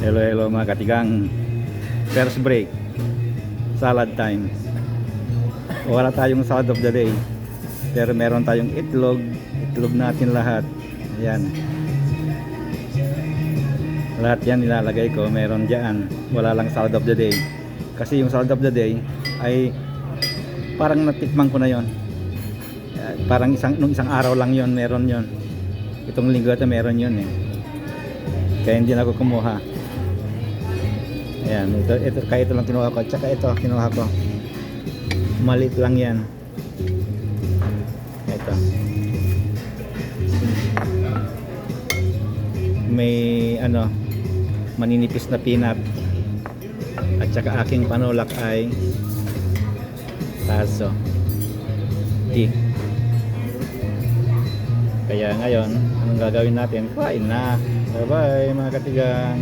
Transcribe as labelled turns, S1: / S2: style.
S1: Hello, hello mga katigang. First break, salad time. Wala tayong salad of the day, pero meron tayong itlog. Itlog natin lahat. Ayan, lahat yan nilalagay ko. Meron dyan, wala lang salad of the day. Kasi yung salad of the day ay parang natikman ko na yon. Parang nung isang araw lang yon, meron yon. Itong linggo ito meron yon eh. Kaya hindi na ako kumuha. Ayan, ito kaya ito lang kinuha ko. Tsaka ito kinuha ko. Maliit lang yan. Ito. May ano, maninipis na peanut. At saka aking panulak ay taso. Tea. Kaya ngayon, anong gagawin natin? Kain na. Bye bye mga katigang.